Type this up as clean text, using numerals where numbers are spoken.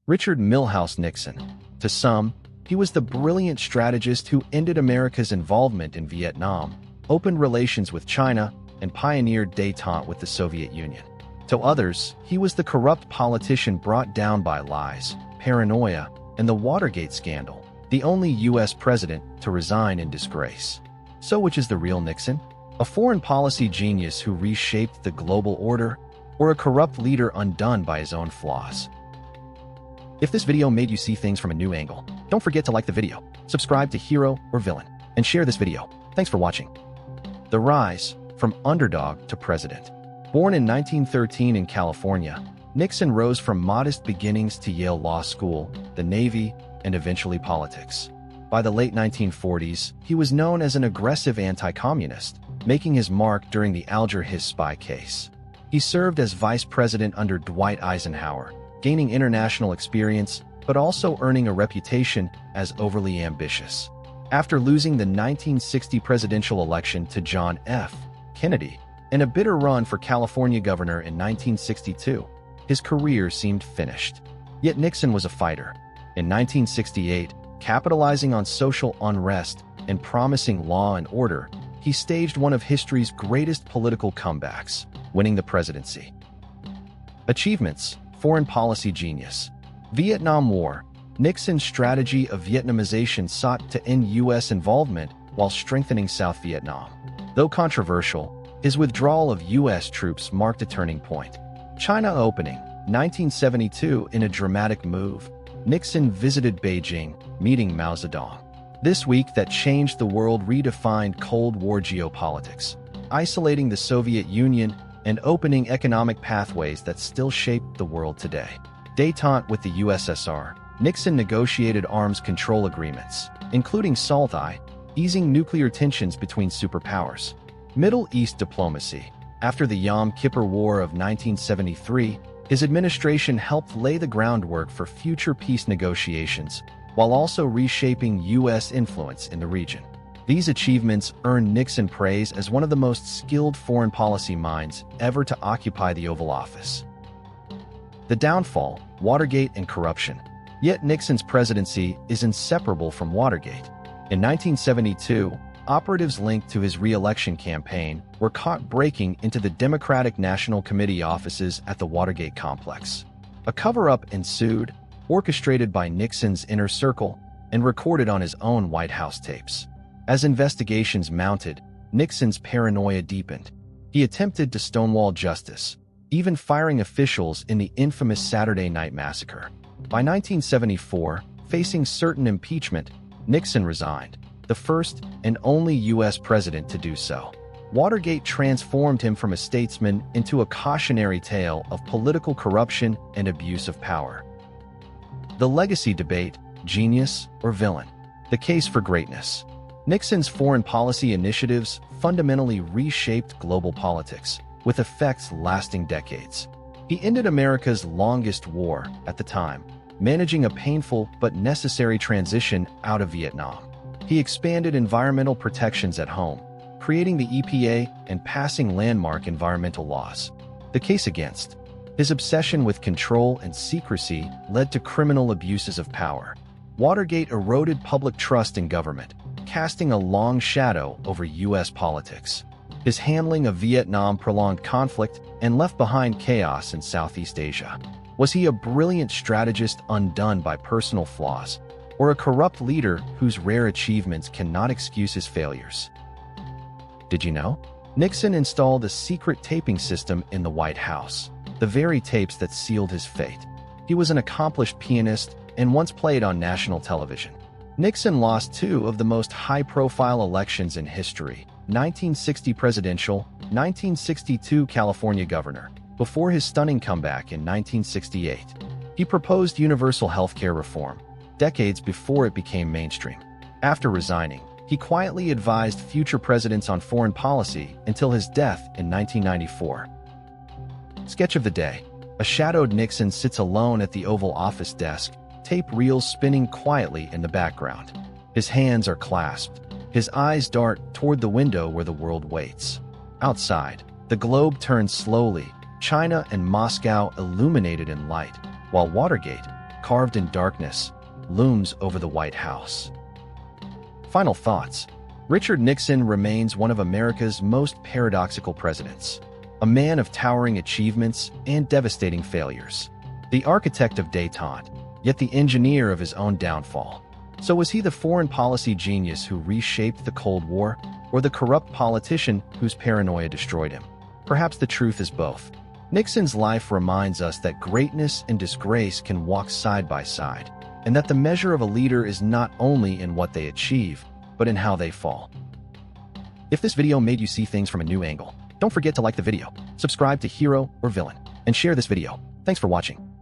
Richard Milhouse Nixon. To some, he was the brilliant strategist who ended America's involvement in Vietnam, opened relations with China, and pioneered détente with the Soviet Union. To others, he was the corrupt politician brought down by lies, paranoia, and the Watergate scandal, the only U.S. president to resign in disgrace. So which is the real Nixon? A foreign policy genius who reshaped the global order, or a corrupt leader undone by his own flaws? If this video made you see things from a new angle, don't forget to like the video, subscribe to Hero or Villain, and share this video. Thanks for watching. The rise from underdog to president. Born in 1913 in California, Nixon rose from modest beginnings to Yale Law School, the Navy, and eventually politics. By the late 1940s, he was known as an aggressive anti-communist, making his mark during the Alger-Hiss spy case. He served as vice president under Dwight Eisenhower, gaining international experience, but also earning a reputation as overly ambitious. After losing the 1960 presidential election to John F. Kennedy, and a bitter run for California governor in 1962, his career seemed finished. Yet Nixon was a fighter. In 1968, capitalizing on social unrest and promising law and order, he staged one of history's greatest political comebacks, winning the presidency. Achievements: foreign policy genius. Vietnam War. Nixon's strategy of Vietnamization sought to end U.S. involvement while strengthening South Vietnam. Though controversial, his withdrawal of U.S. troops marked a turning point. China opening, 1972. In a dramatic move, Nixon visited Beijing, meeting Mao Zedong. This week that changed the world redefined Cold War geopolitics, isolating the Soviet Union and opening economic pathways that still shape the world today. Détente with the USSR. Nixon negotiated arms control agreements, including SALT-I, easing nuclear tensions between superpowers. Middle East diplomacy. After the Yom Kippur War of 1973, his administration helped lay the groundwork for future peace negotiations, while also reshaping U.S. influence in the region. These achievements earned Nixon praise as one of the most skilled foreign policy minds ever to occupy the Oval Office. The downfall, Watergate and corruption. Yet Nixon's presidency is inseparable from Watergate. In 1972, operatives linked to his re-election campaign were caught breaking into the Democratic National Committee offices at the Watergate complex. A cover-up ensued, orchestrated by Nixon's inner circle and recorded on his own White House tapes. As investigations mounted, Nixon's paranoia deepened. He attempted to stonewall justice, even firing officials in the infamous Saturday Night Massacre. By 1974, facing certain impeachment, Nixon resigned, the first and only U.S. president to do so. Watergate transformed him from a statesman into a cautionary tale of political corruption and abuse of power. The legacy debate: genius or villain? The case for greatness. Nixon's foreign policy initiatives fundamentally reshaped global politics, with effects lasting decades. He ended America's longest war at the time, managing a painful but necessary transition out of Vietnam. He expanded environmental protections at home, creating the EPA and passing landmark environmental laws. The case against: his obsession with control and secrecy led to criminal abuses of power. Watergate eroded public trust in government, casting a long shadow over U.S. politics. His handling of Vietnam prolonged conflict and left behind chaos in Southeast Asia. Was he a brilliant strategist undone by personal flaws, or a corrupt leader whose rare achievements cannot excuse his failures? Did you know? Nixon installed a secret taping system in the White House, the very tapes that sealed his fate. He was an accomplished pianist and once played on national television. Nixon lost two of the most high-profile elections in history: 1960 presidential, 1962 California governor, before his stunning comeback in 1968. He proposed universal healthcare reform, decades before it became mainstream. After resigning, he quietly advised future presidents on foreign policy until his death in 1994. Sketch of the day. A shadowed Nixon sits alone at the Oval Office desk, tape reels spinning quietly in the background. His hands are clasped. His eyes dart toward the window where the world waits. Outside, the globe turns slowly, China and Moscow illuminated in light, while Watergate, carved in darkness, looms over the White House. Final thoughts. Richard Nixon remains one of America's most paradoxical presidents, a man of towering achievements and devastating failures. The architect of détente, yet the engineer of his own downfall. So was he the foreign policy genius who reshaped the Cold War, or the corrupt politician whose paranoia destroyed him? Perhaps the truth is both. Nixon's life reminds us that greatness and disgrace can walk side by side, and that the measure of a leader is not only in what they achieve, but in how they fall. If this video made you see things from a new angle, don't forget to like the video, subscribe to Hero or Villain, and share this video. Thanks for watching.